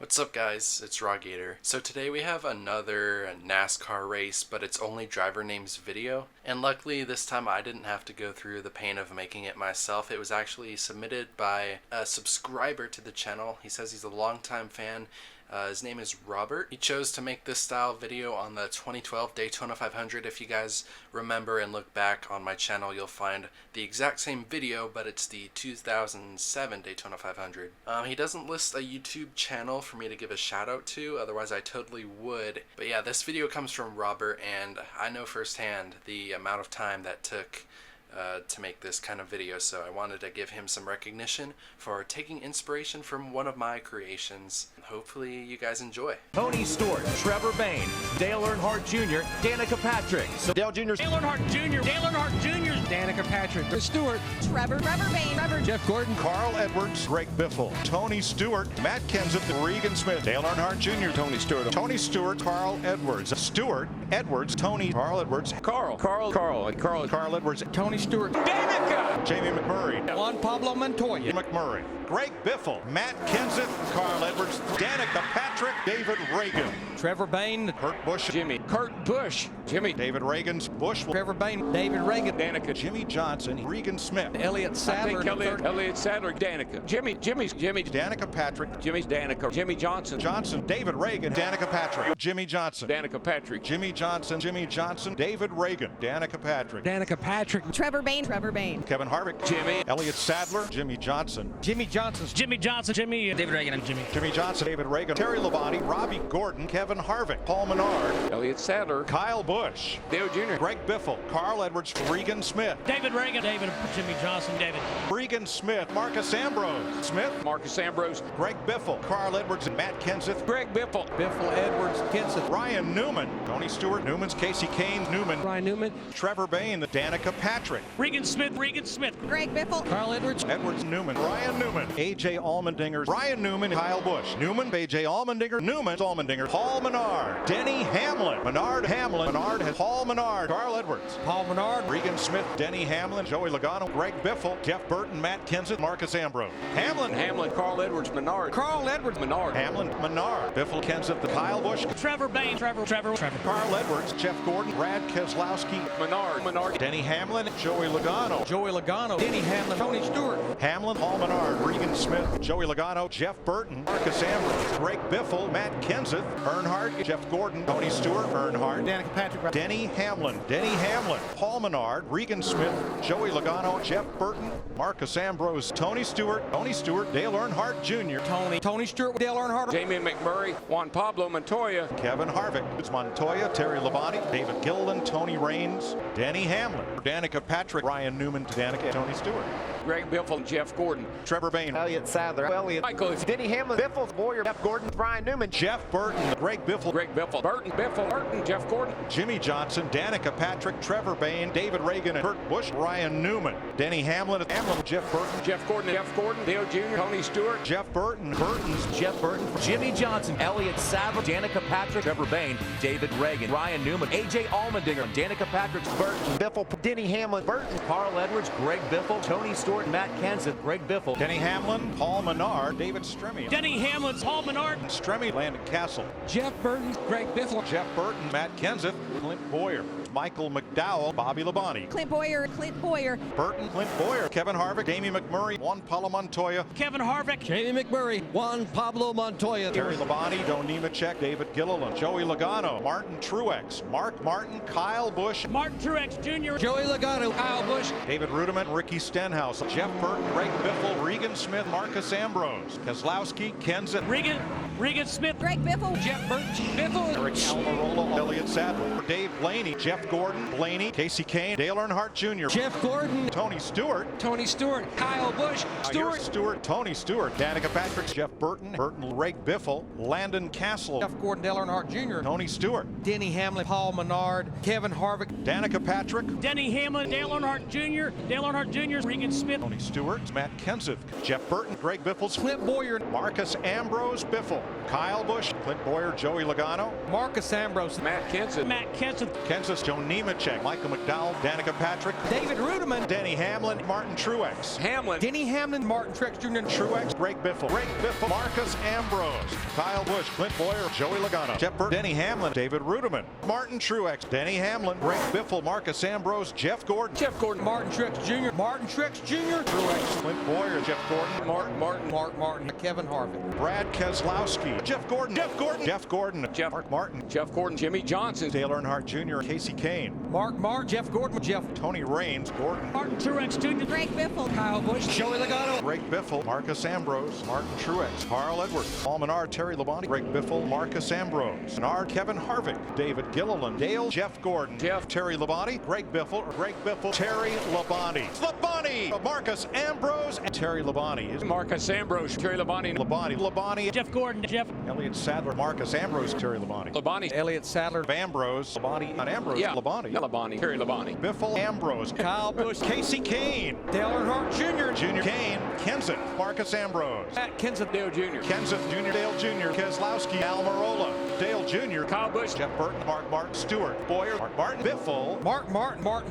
What's up guys, it's RawGator. So today we have another NASCAR race, but it's only driver names video. And luckily this time I didn't have to go through the pain of making it myself. It was actually submitted by a subscriber to the channel. He says he's a longtime fan. His name is Robert. He chose to make this style video on the 2012 Daytona 500. If you guys remember and look back on my channel, you'll find the exact same video, but it's the 2007 Daytona 500. He doesn't list a YouTube channel for me to give a shout out to, otherwise I totally would. But yeah, this video comes from Robert, and I know firsthand the amount of time that took to make this kind of video, so I wanted to give him some recognition for taking inspiration from one of my creations. Hopefully you guys enjoy. Tony Stewart, Trevor Bayne, Dale Earnhardt Jr., Danica Patrick, so Dale Jr., Dale Earnhardt Jr., Dale Earnhardt Jr., Danica Patrick, Chris Stewart, Trevor Bayne, Jeff Gordon, Carl Edwards, Greg Biffle, Tony Stewart, Matt Kenseth, Regan Smith, Dale Earnhardt Jr., Tony Stewart, Carl Edwards, Stewart, Edwards, Tony, Carl Edwards, Carl Edwards, Tony Stewart, Danica, Jamie McMurray, Juan Pablo Montoya, McMurray, Greg Biffle, Matt Kenseth, Carl Edwards, Danica Patrick, David Reagan, Trevor Bayne, Kurt Busch, Kurt Busch, Jimmy, David Reagan's Busch, Trevor Bayne, David Reagan, Danica, Jimmy Johnson, Regan Smith, Elliott Sadler, Elliott Sadler, Danica, Jimmy, Danica Patrick, Jimmy's Danica, Jimmy Johnson, David Reagan, Danica Patrick, Jimmy Johnson, Danica Patrick, Jimmy Johnson, David Reagan, Danica Patrick, Trevor Bayne, Kevin Harvick, Jimmy, Elliott Sadler, Jimmy Johnson, David Reagan, Jimmy Johnson, David Reagan, Terry Labonte, Robbie Gordon, Kevin Harvick, Paul Menard, Elliott Sadler, Kyle Busch, Dale Jr., Greg Biffle, Carl Edwards, Regan Smith, David Reagan, Jimmy Johnson, Regan Smith, Marcus Ambrose, Marcus Ambrose, Greg Biffle, Carl Edwards, and Matt Kenseth, Greg Biffle, Edwards, Kenseth, Ryan Newman, Tony Stewart, Newman's Casey Kane, Ryan Newman, Trevor Bayne, Danica Patrick, Regan Smith, Greg Biffle, Carl Edwards, Newman, Ryan Newman, AJ Allmendinger, Ryan Newman, Kyle Busch, Newman, AJ Allmendinger, Paul Menard, Denny Hamlin, Menard has Paul Menard, Carl Edwards, Paul Menard, Regan Smith, Denny Hamlin, Joey Logano, Greg Biffle, Jeff Burton, Matt Kenseth, Marcus Ambrose, Hamlin, Carl Edwards, Menard, Hamlin, Menard, Biffle, Kenseth, Kyle Busch, Trevor Bayne, Trevor, Carl Edwards, Jeff Gordon, Brad Keselowski, Menard, Denny Hamlin, Joey Logano, Denny Hamlin, Tony Stewart, Hamlin, Paul Menard, Regan Smith, Joey Logano, Jeff Burton, Marcus Ambrose, Greg Biffle, Matt Kenseth, Earnhardt, Jeff Gordon, Tony Stewart, Earnhardt, Danica Patrick, Denny Hamlin, Paul Menard, Regan Smith, Joey Logano, Jeff Burton, Marcus Ambrose, Tony Stewart, Dale Earnhardt Jr., Tony Stewart, Dale Earnhardt, Jamie McMurray, Juan Pablo Montoya, Kevin Harvick, it's Montoya, Terry Labonte, David Gilliland, Tony Raines, Denny Hamlin, Danica Patrick, Ryan Newman, Danica, Tony Stewart, Greg Biffle, Jeff Gordon, Trevor Bayne, Elliott Sadler, Michael, Denny Hamlin, Biffle, Boyer, Jeff Gordon, Ryan Newman, Jeff Burton, Greg Biffle, Burton, Jeff Gordon, Jimmy Johnson, Danica Patrick, Trevor Bayne, David Reagan, and Kurt Busch, Ryan Newman, Denny Hamlin, Jeff Burton, Jeff Gordon, Dale Jr., Tony Stewart, Jeff Burton, Jeff Burton, Jimmy Johnson, Elliott Sadler, Danica Patrick, Trevor Bayne, David Reagan, Ryan Newman, AJ Allmendinger, Danica Patrick, Burton, Biffle, Denny Hamlin, Burton, Carl Edwards, Greg Biffle, Tony Stewart, Matt Kenseth, Greg Biffle, Denny Hamlin, Paul Menard, David Stremme, Denny Hamlin, Paul Menard, Stremme, Landon Castle, Jeff Burton, Greg Biffle, Jeff Burton, Matt Kenseth, Clint Boyer, Michael McDowell, Bobby Labonte, Clint Boyer, Burton, Clint Boyer, Kevin Harvick, Jamie McMurray, Juan Pablo Montoya, Kevin Harvick, Jamie McMurray, Juan Pablo Montoya, Terry Labonte, Don Nemechek, David Gilliland, Joey Logano, Martin Truex, Mark Martin, Kyle Busch, Martin Truex Jr., Joey Logano, Kyle Busch, David Rudiment, Ricky Stenhouse, Jeff Burton, Greg Biffle, Regan Smith, Marcus Ambrose, Keselowski, Kenseth, Regan Smith, Greg Biffle, Jeff Burton, Biffle, Eric Almirola, Elliott Sadler, Dave Blaney, Jeff Gordon, Casey Kane, Dale Earnhardt Jr., Jeff Gordon, Tony Stewart, Kyle Busch, Tony Stewart, Danica Patrick, Jeff Burton, Greg Biffle, Landon Castle, Jeff Gordon, Dale Earnhardt Jr., Tony Stewart, Denny Hamlin, Paul Menard, Kevin Harvick, Danica Patrick, Denny Hamlin, Dale Earnhardt Jr., Regan Smith, Tony Stewart, Matt Kenseth, Jeff Burton, Greg Biffle, Clint Boyer, Marcus Ambrose, Biffle, Kyle Busch, Clint Boyer, Joey Logano, Marcus Ambrose, Matt Kenseth, Kenseth, Joe Nemechek, Michael McDowell, Danica Patrick, David Ruderman, Denny Hamlin, Martin Truex. Hamlin. Denny Hamlin, Martin Truex Jr. Truex, Greg Biffle, Marcus Ambrose, Kyle Busch, Clint Boyer, Joey Logano, Jeff Burton, Denny Hamlin, David Ruderman, Martin Truex, Denny Hamlin, Greg Biffle, Marcus Ambrose, Jeff Gordon, Martin Truex Jr. Martin Truex Jr. Truex, Clint Boyer, Jeff Gordon, Mark Martin. Kevin Harvick, Brad Keselowski, Jeff Gordon, Mark Martin, Jeff Gordon, Jimmy Johnson, Dale Earnhardt Jr., Casey Kane, Mark, Jeff Gordon, Tony Raines, Gordon, Martin Truex Jr. Greg Biffle, Kyle Busch, Joey Logano, Greg Biffle, Marcus Ambrose, Martin Truex, Carl Edwards, Paul Menard, Terry Labonte, Greg Biffle, Marcus Ambrose, Menard, Kevin Harvick, David Gilliland, Dale, Jeff Gordon, Terry Labonte, Greg Biffle, Terry Labonte, Marcus Ambrose, and Terry Labonte, Marcus Ambrose, Terry Labonte, Jeff Gordon, Jeff. Elliott Sadler, Marcus Ambrose, Terry Labonte, Elliott Sadler, Ambrose, Labonte, not Ambrose, Labonte, Terry Labonte, Biffle, Ambrose, Kyle Busch, Casey Kane, Dale Earnhardt Jr. Kane, Kenseth, Marcus Ambrose, Matt Kenseth, Dale Jr., Kenseth Jr., Dale Jr., Keselowski, Almirola, Dale Jr., Kyle Busch, Jeff Burton, Mark Martin, Stewart, Boyer, Mark Martin, Biffle, Martin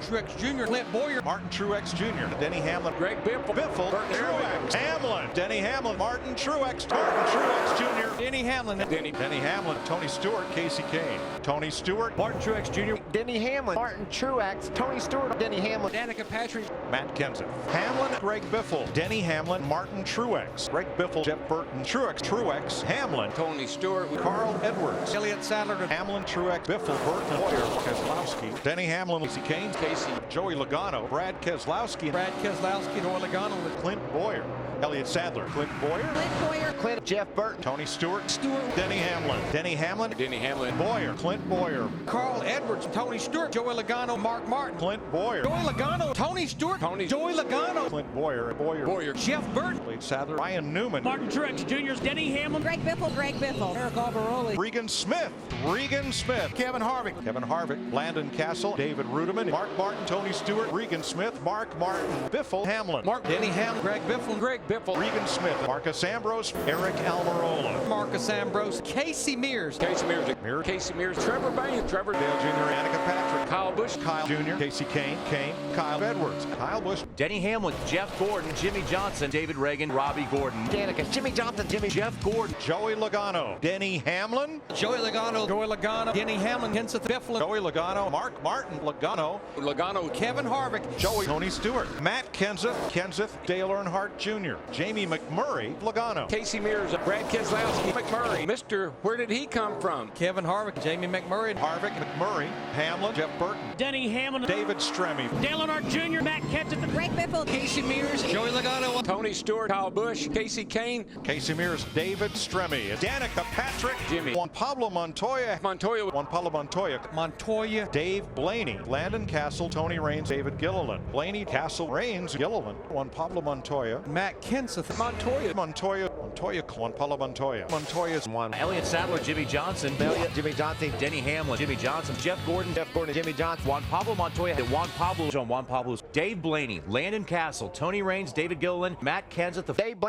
Truex Jr., Clint Boyer, Martin Truex Jr., Denny Hamlin, Greg Biffle, Truex, Hamlin, Denny Hamlin, Martin Truex Jr., Denny Hamlin, Denny Hamlin, Tony Stewart, Casey Kane, Tony Stewart, Martin Truex Jr., Denny Hamlin, Martin Truex, Tony Stewart, Denny Hamlin, Danica Patrick, Matt Kenseth, Hamlin, Greg Biffle, Denny Hamlin, Martin Truex, Greg Biffle, Jeff Burton, Truex, Hamlin, Tony Stewart, Carl Edwards, Elliott Sadler, Hamlin, Truex, Biffle, Burton, Boyer, Keselowski, Denny Hamlin, Casey Kane, Joey Logano, Brad Keselowski, Joey Logano, Clint Boyer, Elliott Sadler, Clint Boyer, Jeff Burton, Tony Stewart, Denny Hamlin, Boyer, Clint Boyer, Carl Edwards, Tony Stewart, Joey Logano, Mark Martin, Clint Boyer, Joey Logano, Tony Stewart, Joey Logano, Clint Boyer, Jeff Burton, Elliott Sadler, Ryan Newman, Martin Truex Jr. Denny Hamlin. Greg Biffle, Eric Albaroli, Regan Smith, Kevin Harvick, Landon Castle, David Ruderman, Mark Martin, Tony Stewart, Regan Smith, Mark Martin, Biffle, Hamlin, Denny Hamlin, Greg Biffle, Regan Smith, Marcus Ambrose, Eric Almirola, Marcus Ambrose, Casey Mears, Casey Mears, Trevor Bain, Trevor Dale Jr., Danica Patrick, Kyle Busch, Kyle Jr., Casey Kane, Kyle Edwards, Kyle Busch, Denny Hamlin, Jeff Gordon, Jimmy Johnson, David Reagan, Robbie Gordon, Danica, Jimmy Johnson, Jeff Gordon, Joey Logano, Denny Hamlin, Joey Logano, Denny Hamlin, Kenseth Biffle, Joey Logano, Mark Martin, Logano, Kevin Harvick, Joey, Tony Stewart, Matt Kenseth, Dale Earnhardt Jr., Jamie McMurray, Logano, Casey Mears, Brad Keselowski, McMurray, where did he come from? Kevin Harvick, Jamie McMurray, Harvick, McMurray, Hamlin, Jeff Burton, Denny Hamlin. David Stremme, Dale Earnhardt Jr. Matt Kenseth. Greg Biffle, Casey Mears, Joey Logano, Tony Stewart, Kyle Busch, Casey Kane, Casey Mears, David Stremme, Danica Patrick, Jimmy, Juan Pablo Montoya, Dave Blaney, Landon Castle, Tony Raines, David Gilliland, Blaney, Castle, Raines, Gilliland, Juan Pablo Montoya, Matt Kenseth, Juan Pablo Montoya's one, Elliott Sadler, Jimmy Johnson, Jimmy Johnson, Denny Hamlin, Jimmy Johnson, Jeff Gordon, Jimmy Johnson, Juan Pablo Montoya, Juan Pablo's, Dave Blaney, Landon Castle, Tony Raines, David Gilliland, Matt Kenseth, Dave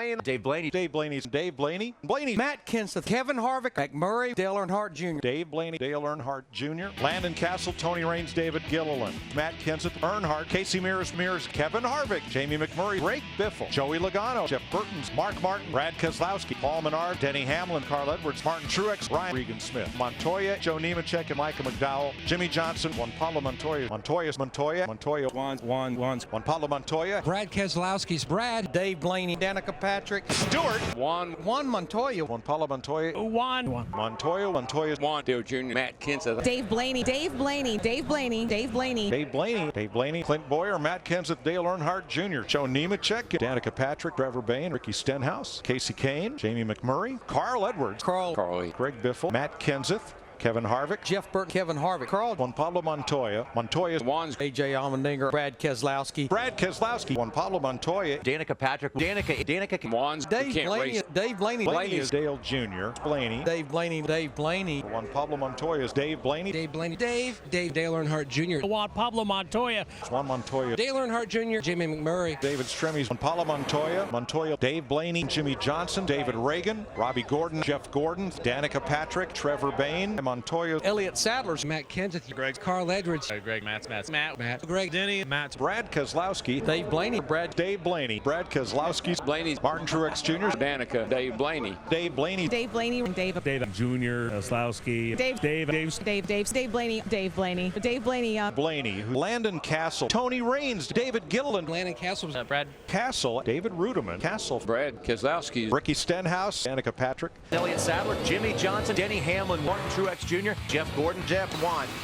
Blaney, Matt Kenseth, Kevin Harvick, McMurray, Dale Earnhardt Jr., Dave Blaney, Dale Earnhardt Jr., Landon Castle, Tony Raines, David Gilliland, Matt Kenseth, Earnhardt, Casey Mears, Kevin Harvick, Jamie McMurray, Greg Biffle, Joey Logano, Jeff Burton, Mark Martin, Brad Keselowski, Paul Menard, Denny Hamlin, Carl Edwards, Martin Truex, Ryan Regan Smith, Montoya, Joe Nemechek, and Michael McDowell, Jimmy Johnson, Juan Pablo Montoya, Juan Pablo Montoya, Brad Keselowski's Brad, Dave Blaney, Danica Patrick, Stewart, Juan Montoya, Juan Pablo Montoya, Montoya's Dale Jr., Matt Kenseth, Dave Blaney, Clint Boyer, Matt Kenseth, Dale Earnhardt Jr., Joe Nemechek, Danica Patrick, Trevor Bain, Ricky Stenhouse, Casey Kane, Jamie McMurray, Carl Edwards, Carly, Greg Biffle, Matt Kenseth, Kevin Harvick, Jeff Burton, Kevin Harvick, Carl, Juan Pablo Montoya's AJ Allmendinger, Brad Keselowski, Juan Pablo Montoya, Danica Patrick, Juan's, Dave Blaney, Blaney is Dale Jr., Dave Blaney, Juan Pablo Montoya is Dave Blaney, Dale Earnhardt Jr., Juan Pablo Montoya. Juan Montoya, Dale Earnhardt Jr., Jimmy McMurray, David Stremme, Juan Pablo Montoya, Dave Blaney, Jimmy Johnson, David Reagan, Robbie Gordon, Jeff Gordon, Danica Patrick, Trevor Bain, Montoya, Elliott Sadler, Matt Kenseth, Greg, Carl Edwards, Greg, Matt, Greg, Denny, Matt, Brad Keselowski, Dave Blaney, Dave Blaney, Brad Keselowski, Blaney, Martin Truex Jr., Danica, Dave Blaney, Dave Blaney, Dave Blaney, Dave Jr., Slowski, Dave Blaney, Dave Blaney, Blaney, Landon Castle, Tony Raines, David Gilliland, Landon Castle, Brad, Castle, David Ruderman, Castle, Brad Keselowski, Ricky Stenhouse, Danica Patrick, Elliott Sadler, Jimmy Johnson, Denny Hamlin, Martin Truex Jr., Jeff Gordon,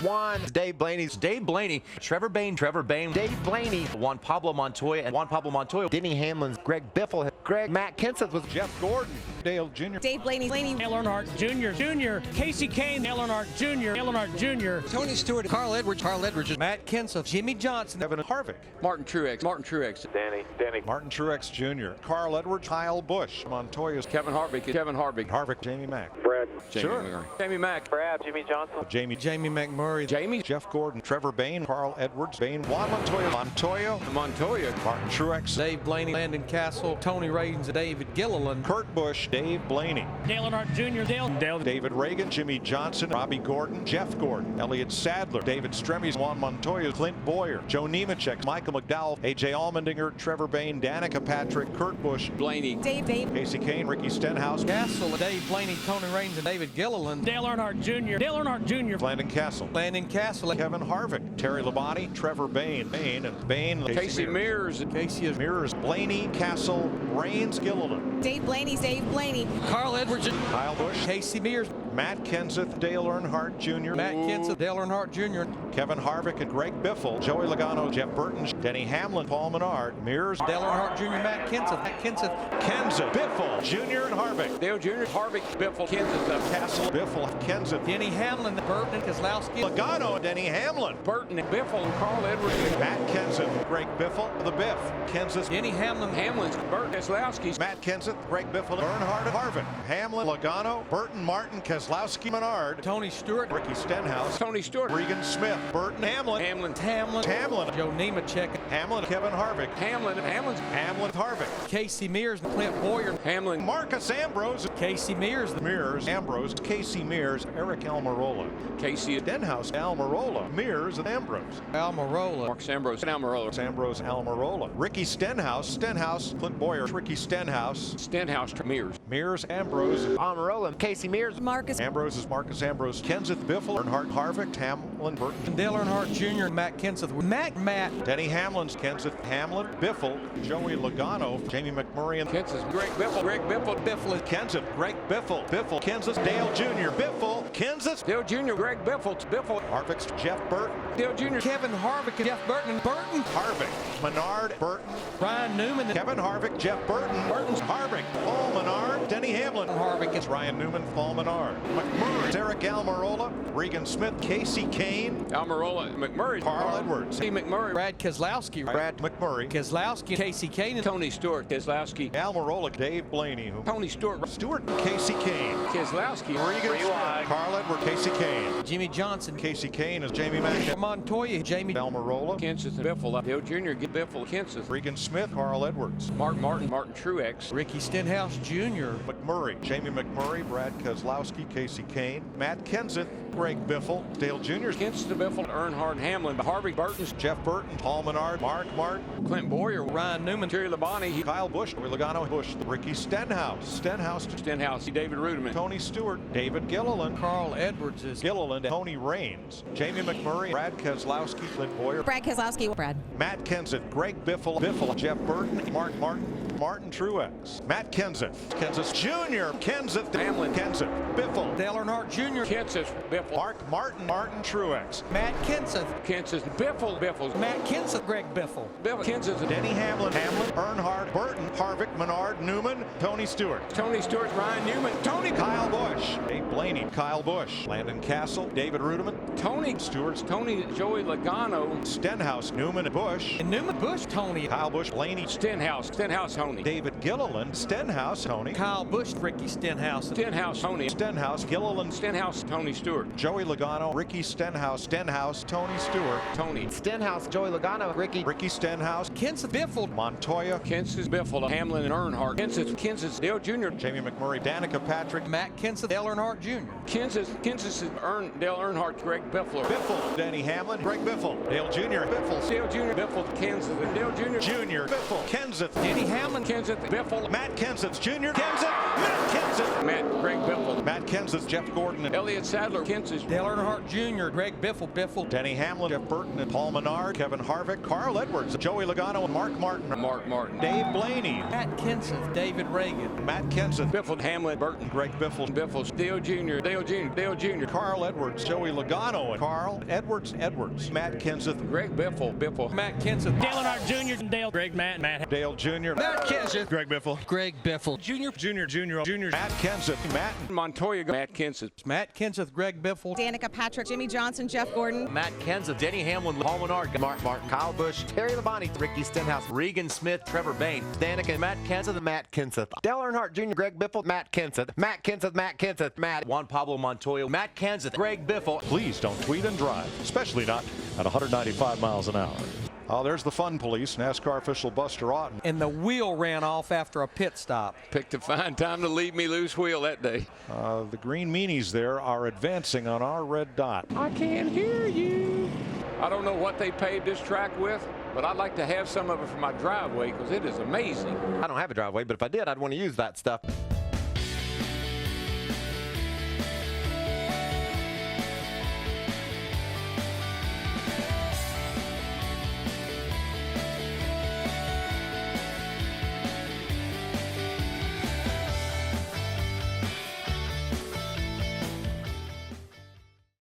Juan, Dave Blaney, Dave Blaney, Trevor Bayne, Dave Blaney, Juan Pablo Montoya, Denny Hamlin, Greg Biffle, Matt Kenseth was Jeff Gordon, Dale Jr., Dave Blaney, Dale Earnhardt Jr., Casey Kane, Dale Earnhardt Jr., Tony Stewart, Carl Edwards, Matt Kenseth, Jimmy Johnson, Kevin Harvick, Martin Truex, Martin Truex Jr., Carl Edwards, Kyle Busch, Montoya, Kevin Harvick, Jamie Mack, Jamie Sure. McMurray, Jamie Mack, Jamie McMurray, Jamie, Jeff Gordon, Trevor Bayne, Carl Edwards, Juan Montoya, Montoya, Martin Truex, Dave Blaney, Landon Castle, Tony Raines, David Gilliland, Kurt Busch, Dave Blaney, Dale Earnhardt Jr., Dale, David Reagan, Jimmy Johnson, Robbie Gordon, Jeff Gordon, Elliott Sadler, David Stremme, Juan Montoya, Clint Boyer, Joe Nemechek, Michael McDowell, AJ Allmendinger, Trevor Bayne, Danica Patrick, Kurt Busch, Blaney, Dave, Casey Kane, Ricky Stenhouse, Castle, Dave Blaney, Tony Raines, and David Gilliland, Dale Earnhardt Jr., Landon Castle, Landon Castle, Kevin Harvick, Terry Labonte, Trevor Bayne, Casey Mears, Casey Mears, Blaney, Castle, Raines, Gilliland, Dave Blaney, Carl Edwards, Kyle Busch, Casey Mears, Matt Kenseth, Dale Earnhardt Jr., Matt Kenseth, Dale Earnhardt Jr., Kevin Harvick and Greg Biffle, Joey Logano, Jeff Burton, Denny Hamlin, Paul Menard, Mears, Dale Earnhardt Jr., Matt Kenseth, Kenseth, Biffle, Jr. and Harvick, Dale Jr., Harvick, Biffle, Kenseth, Castle, Biffle, Kenseth, Denny Hamlin, Burton, Keselowski, Logano and Denny Hamlin, Burton, Biffle, and Carl Edwards, Matt Kenseth, Greg Biffle, the Biff, Kenseth, Denny Hamlin, Hamlin's, Burton, Keselowski, Matt Kenseth, Greg Biffle, Earnhardt and Harvick, Hamlin, Logano, Burton, Martin, Keselowski, Menard, Tony Stewart, Ricky Stenhouse, Tony Stewart, Regan Smith, Burton, Hamlin, Hamlin, Joe Nemechek, Hamlin, Kevin Harvick, Hamlin, Harvick, Casey Mears, Clint Boyer, Hamlin, Marcus Ambrose, Casey Mears, Ambrose, Casey Mears, Eric Almirola, Casey, Stenhouse, Almirola, Mears, and Ambrose, Almirola, Marcus Ambrose, Almirola, Ambrose, Almirola, Ricky Stenhouse, Clint Boyer, Ricky Stenhouse, Mears, Ambrose, Almirola, Casey Mears, Marcus, Ambrose is Marcus Ambrose, Kenseth, Biffle, Earnhardt, Harvick, Hamlin, Burton, Dale Earnhardt Jr., Matt Kenseth, Matt, Denny Hamlin's Kenseth, Hamlin, Biffle, Joey Logano, Jamie McMurray, and Kenseth, Greg Biffle, Biffle, Kenseth, Greg Biffle, Kenseth, Dale Jr., Biffle, Kenseth, Dale Jr., Greg Biffle, Harvick's Jeff Burton, Dale Jr., Kevin Harvick, and Jeff Burton, Harvick, Menard, Burton, Ryan Newman, Kevin Harvick, Jeff Burton's Harvick, Paul Menard, Denny Hamlin, Harvick, it's Ryan Newman, Paul Menard, McMurray, Eric Almirola, Regan Smith, Casey Kane, Almirola, McMurray, Carl Edwards, Steve McMurray, Brad Keselowski, Brad McMurray, Keselowski, Casey Kane, Tony Stewart, Keselowski, Almirola, Dave Blaney, Tony Stewart, Casey Kane, Keselowski, Regan Smith, Carl Edwards, Casey Kane, Jimmy Johnson, Casey Kane is Jamie Mack, Montoya, Jamie Almirola, Kenseth, and Biffle, Dale Jr., Biffle, Kenseth, Regan Smith, Carl Edwards, Martin Truex, Ricky Stenhouse Jr., McMurray, Jamie McMurray, Brad Keselowski, Casey Kane, Matt Kenseth, Greg Biffle, Dale Jr., Kenseth, Biffle, Earnhardt, Hamlin, Harvick, Burton, Jeff Burton, Paul Menard, Mark Martin, Clint Boyer, Ryan Newman, Terry Labonte, Kyle Busch, Logano, Busch, Ricky Stenhouse, Stenhouse, David Ruderman, Tony Stewart, David Gilliland, Carl Edwards is Gilliland, Tony Raines, Jamie McMurray, Brad Keselowski, Clint Boyer, Brad Keselowski, Matt Kenseth, Greg Biffle, Jeff Burton, Mark Martin Truex, Matt Kenseth Jr., Hamlin, Kenseth, Biffle, Dale Earnhardt Jr., Kenseth, Biffle, Martin Truex, Matt Kenseth, Biffle, Matt Kenseth, Greg Biffle, Kenseth, Denny Hamlin, Earnhardt, Burton, Harvick, Menard, Newman, Tony Stewart, Ryan Newman, Kyle Busch, Dave Blaney, Kyle Busch, Landon Castle, David Ruderman, Tony Stewart, Tony, Joey Logano, Stenhouse, Newman, Bush, And Newman, Bush, Tony. Kyle Busch, Blaney, Stenhouse, Tony, David Gilliland, Stenhouse, Tony, Kyle Busch, Ricky Stenhouse. Stenhouse, Tony, Stenhouse, Gilliland, Stenhouse, Tony Stewart, Joey Logano, Ricky Stenhouse, Tony Stewart, Tony, Stenhouse, Joey Logano, Ricky Stenhouse, Kenseth Biffle. Montoya, Kenseth, Biffle, Hamlin, and Earnhardt, Kenseth, Dale Jr., Jamie McMurray, Danica Patrick, Matt Kenseth, Dale Earnhardt Jr. Kenseth, Dale Earnhardt, Greg Biffle, Biffle, Denny Hamlin, Greg Biffle, Dale Jr., Biffle, Dale Jr., Biffle, Kenseth, and Dale Jr., Jr., Biffle, Kenseth, Denny Hamlin. Kenseth, Biffle, Matt Kenseth, Jr., Kenseth, Matt Kenseth, Greg Biffle, Matt Kenseth, Jeff Gordon, and Elliott Sadler, Kenseth, Dale Earnhardt Jr., Greg Biffle. Denny Hamlin, Jeff Burton, and Paul Menard, Kevin Harvick, Carl Edwards, Joey Logano, and Mark Martin, Dave Blaney, Matt Kenseth, David Reagan. Matt Kenseth, Biffle, Hamlin, Burton, Greg Biffle, Dale Jr., Carl Edwards, Joey Logano, and Carl Edwards, Matt Kenseth, Greg Biffle, Matt Kenseth. Dale Earnhardt Jr. and Dale, Greg, Matt. Dale Jr., Matt Kenseth. Greg Biffle, Greg Biffle. Junior. Matt Kenseth, Matt Montoya, Matt Kenseth, Matt Kenseth, Greg Biffle. Danica Patrick, Jimmy Johnson, Jeff Gordon. Matt Kenseth, Denny Hamlin, Paul Menard, Mark Martin, Kyle Busch, Terry Labonte, Ricky Stenhouse, Regan Smith, Trevor Bayne, Danica, Matt Kenseth, Matt Kenseth, Dale Earnhardt Jr., Greg Biffle, Matt Kenseth, Matt Juan Pablo Montoya, Matt Kenseth, Greg Biffle. Please don't tweet and drive, especially not at 195 miles an hour. Oh, there's the fun police, NASCAR official Buster Otten. And the wheel ran off after a pit stop. picked a fine time to leave me loose wheel that day. The green meanies there are advancing on our red dot. I can't hear you. I don't know what they paved this track with, but I'd like to have some of it for my driveway because it is amazing. I don't have a driveway, but if I did, I'd want to use that stuff.